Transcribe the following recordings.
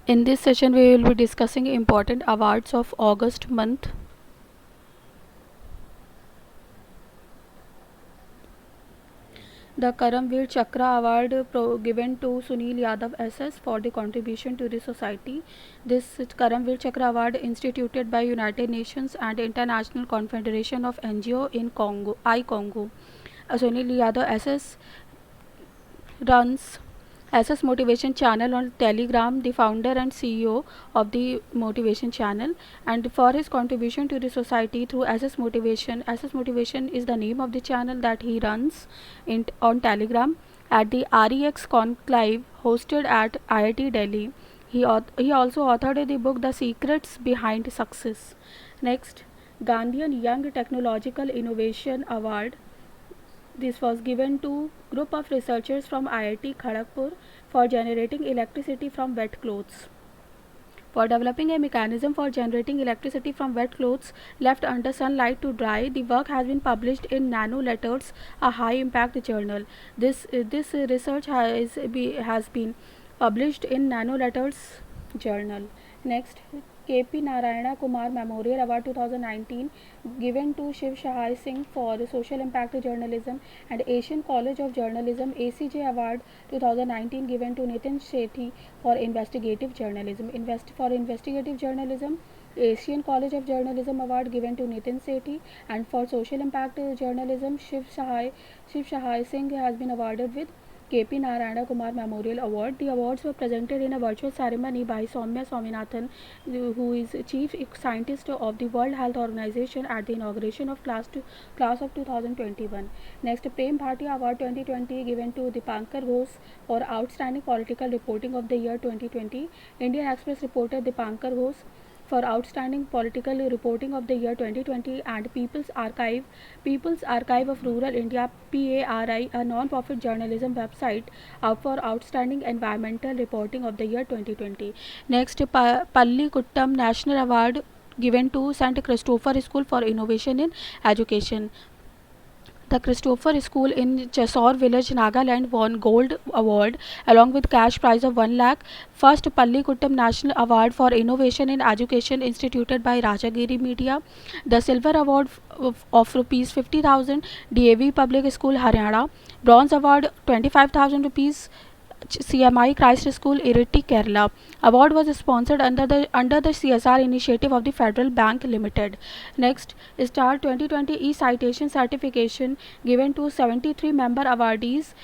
In this session, we will be discussing important awards of August month. The Karamveer Chakra Award given to Sunil Yadav SS for the contribution to the society. This Karamveer Chakra Award instituted by United Nations and International Confederation of NGO in Congo, Congo. Sunil Yadav SS runs SS Motivation channel on Telegram, the founder and CEO of the Motivation channel, and for his contribution to the society through SS Motivation. SS Motivation is the name of the channel that he runs on Telegram at the REX Conclave hosted at IIT Delhi. He also authored the book The Secrets Behind Success. Next, Gandhian Young Technological Innovation Award. This was given to group of researchers from IIT Kharagpur for generating electricity from wet clothes. For developing a mechanism for generating electricity from wet clothes left under sunlight to dry, the work has been published in Nano Letters, a high-impact journal. This research has been published in Nano Letters journal. Next, KP Narayana Kumar Memorial Award 2019 given to Shiv Shahai Singh for social impact journalism, and Asian College of Journalism ACJ Award 2019 given to Nitin Sethi for investigative journalism. For investigative journalism, Asian College of Journalism Award given to Nitin Sethi, and for social impact journalism, Shiv Shahai Singh has been awarded with KP Narayana Kumar Memorial Award. The awards were presented in a virtual ceremony by Soumya Swaminathan, who is Chief Scientist of the World Health Organization, at the inauguration of class of 2021. Next, Prem Bhatia Award 2020 given to Dipankar Ghosh for outstanding political reporting of the year 2020. Indian Express reporter Dipankar Ghosh for outstanding political reporting of the year 2020, and People's Archive of Rural India PARI, a non-profit journalism website, for outstanding environmental reporting of the year 2020. Next, Pallikuttam National Award given to St. Christopher School for Innovation in Education. The Christopher School in Chesor village, Nagaland won Gold Award along with cash prize of 1 lakh. First Pallikuttam National Award for Innovation in Education instituted by Rajagiri Media. The Silver Award of rupees 50,000 DAV Public School, Haryana. Bronze Award 25,000 rupees CMI Christ School, Iriti, Kerala. Award was sponsored under the CSR initiative of the Federal Bank Limited. Next, Star 2020 e-citation certification given to 73 member awardees.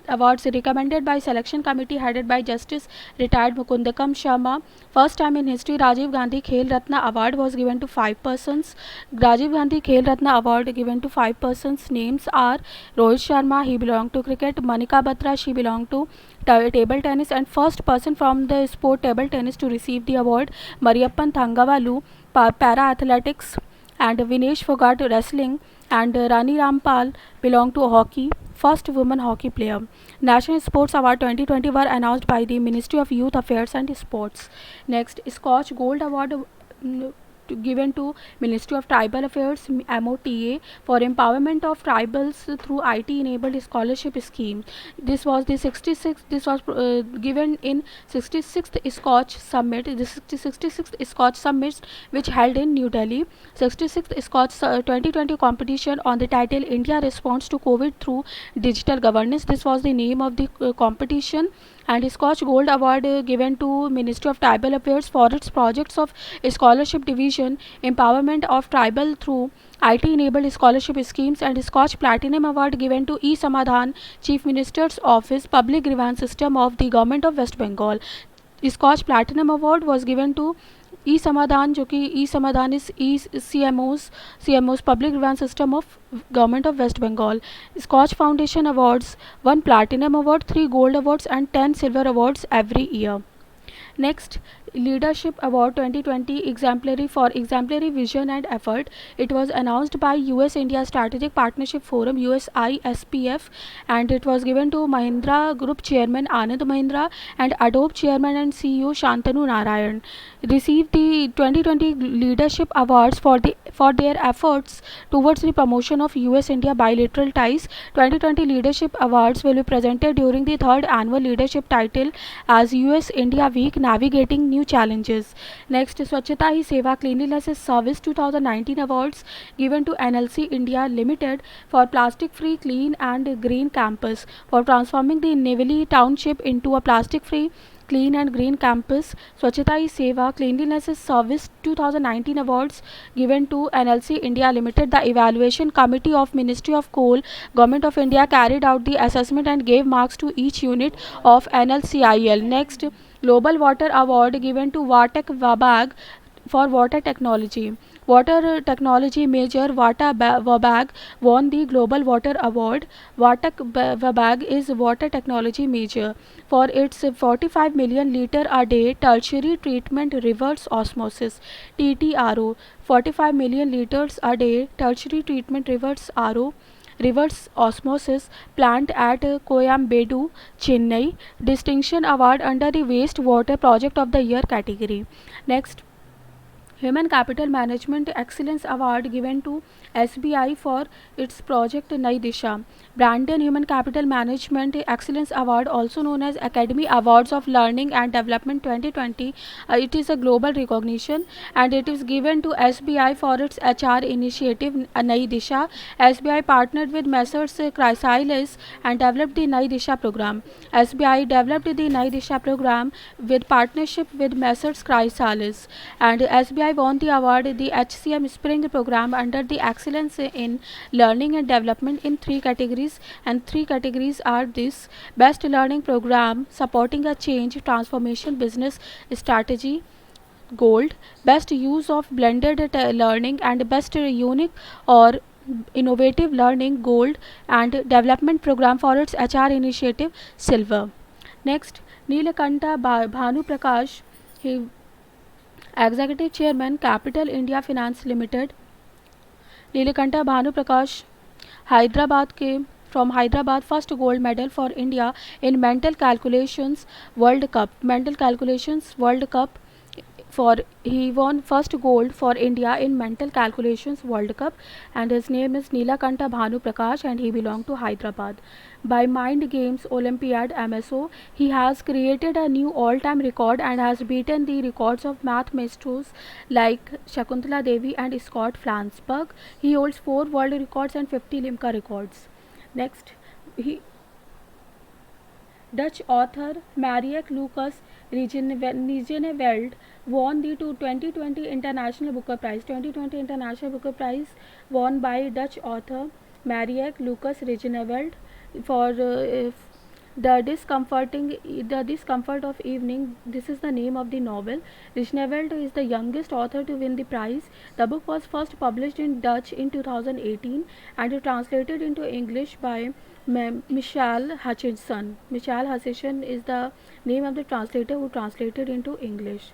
Awards recommended by selection committee headed by Justice retired Mukundakam Sharma. First time in history, Rajiv Gandhi Khel Ratna Award was given to 5 persons. Rajiv Gandhi Khel Ratna Award given to 5 persons. Names are Rohit Sharma, he belonged to cricket; Manika Batra, she belonged to table tennis; and first person from the sport table tennis to receive the award, Mariyappan Thangavalu, para athletics; and Vinesh Fogart, wrestling; and Rani Rampal belong to hockey, first woman hockey player. National Sports Award 2020 were announced by the Ministry of Youth Affairs and Sports. Next, Scotch Gold Award given to Ministry of Tribal Affairs MOTA for empowerment of tribals through IT enabled scholarship scheme. This was the 66th. This was given in 66th Scotch Summit. The 66th Scotch Summit, which held in New Delhi. 66th Scotch 2020 competition on the title India Response to COVID through Digital Governance. This was the name of the competition. And Scotch Gold Award given to Ministry of Tribal Affairs for its projects of scholarship division, empowerment of tribal through IT enabled scholarship schemes, and Scotch Platinum Award given to E Samadhan, Chief Minister's Office, Public Grievance System of the Government of West Bengal. Scotch Platinum Award was given to ई समाधान, जो कि ई समाधान इस ई CMOs Public Grievance System of Government of West Bengal. Scotch Foundation awards 1 Platinum Award, 3 Gold Awards and 10 Silver Awards every year. Next, Leadership Award 2020 exemplary for exemplary vision and effort. It was announced by US India Strategic Partnership Forum USISPF, and it was given to Mahindra Group Chairman Anand Mahindra and Adobe Chairman and CEO Shantanu Narayan. Received the 2020 Leadership Awards for their efforts towards the promotion of US India bilateral ties. 2020 Leadership Awards will be presented during the third annual leadership title as US India week navigating new challenges. Next, Swachhata Hi Seva Cleanliness is Service 2019 awards given to NLC India Limited for plastic free clean and green campus for transforming the Nivali township into a plastic free clean and green campus. Swachhata Hi Seva Cleanliness is Service 2019 awards given to NLC India Limited. The evaluation committee of Ministry of Coal, Government of India carried out the assessment and gave marks to each unit of NLCIL. Next, Global Water Award given to Vatek Wabag for water technology. Water technology major Vata Wabag won the Global Water Award. Vatak Wabag is water technology major for its 45 million liter a day tertiary treatment reverse osmosis TTRO. 45 million liters a day tertiary treatment reverse osmosis plant at Coimbatore, Chennai. Distinction award under the Waste Water Project of the Year category. Next, Human Capital Management Excellence Award given to SBI for its project Nai Disha. Brandon Human Capital Management Excellence Award, also known as Academy Awards of Learning and Development 2020, it is a global recognition and it is given to SBI for its HR initiative Nai Disha. SBI partnered with Messrs Chrysalis and developed the Nai Disha program. SBI developed the Nai Disha program with partnership with Messrs Chrysalis, and SBI won the award the HCM Spring program under the Excellence in Learning and Development in 3 categories, and 3 categories are this: Best Learning Program Supporting a Change Transformation Business Strategy Gold, Best Use of Blended Learning, and Best Unique or Innovative Learning Gold, and Development Program for its HR initiative Silver. Next, Neelakanta Bhanu Prakash, he Executive Chairman, Capital India Finance Limited. Neelkantha Bhanu प्रकाश हैदराबाद के from Hyderabad, first gold medal for India in mental calculations World Cup. For he won first gold for India in mental calculations World Cup, and his name is Neelakanta Bhanu Prakash and he belonged to Hyderabad. By Mind Games Olympiad MSO, he has created a new all-time record and has beaten the records of math maestros like Shakuntala Devi and Scott Flansburgh. He holds 4 world records and 50 Limca records. Next, Dutch author Marieke Lucas Rijneveld won the 2020 International Booker Prize. 2020 International Booker Prize won by Dutch author Marieke Lucas Rijneveld for the discomfort of evening. This is the name of the novel. Rijneveld is the youngest author to win the prize. The book was first published in Dutch in 2018 and translated into English by Michelle Hutchison. Michelle Hutchison is the name of the translator who translated into English.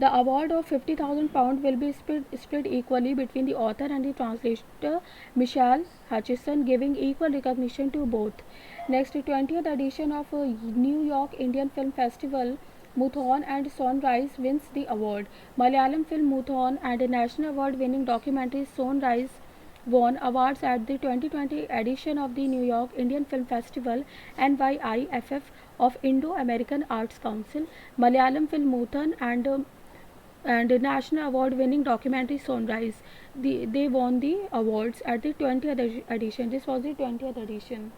The award of £50,000 will be split equally between the author and the translator Michelle Hutchison, giving equal recognition to both. Next, 20th edition of New York Indian Film Festival, Muthawn and Sunrise wins the award. Malayalam film Muthawn and national award-winning documentary Sunrise won awards at the 2020 edition of the New York Indian Film Festival NYIFF of Indo-American Arts Council. Malayalam film Muthawn and national award-winning documentary Sunrise, they won the awards at the 20th edition. This was the 20th edition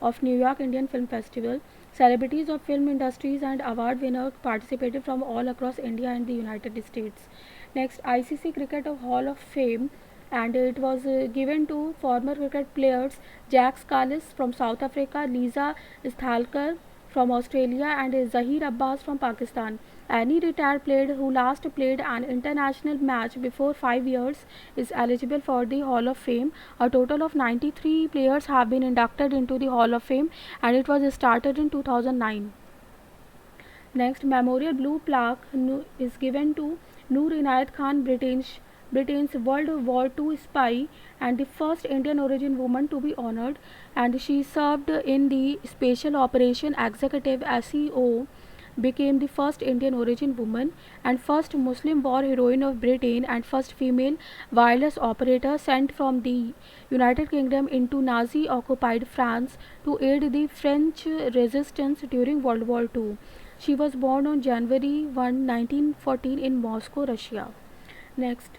of New York Indian Film Festival. Celebrities of film industries and award winners participated from all across India and the United States. Next, ICC Cricket Hall of Fame, and it was given to former cricket players Jack Scalise from South Africa, Lisa Sthalkar from Australia, and Zaheer Abbas from Pakistan. Any retired player who last played an international match before 5 years is eligible for the Hall of Fame. A total of 93 players have been inducted into the Hall of Fame, and it was started in 2009. Next, Memorial Blue Plaque is given to Noor Inayat Khan, Britain's World War II spy and the first Indian origin woman to be honored, and she served in the Special Operation Executive SEO, became the first Indian origin woman and first Muslim war heroine of Britain and first female wireless operator sent from the United Kingdom into Nazi occupied France to aid the French resistance during World War II. She was born on January 1, 1914 in Moscow, Russia. Next,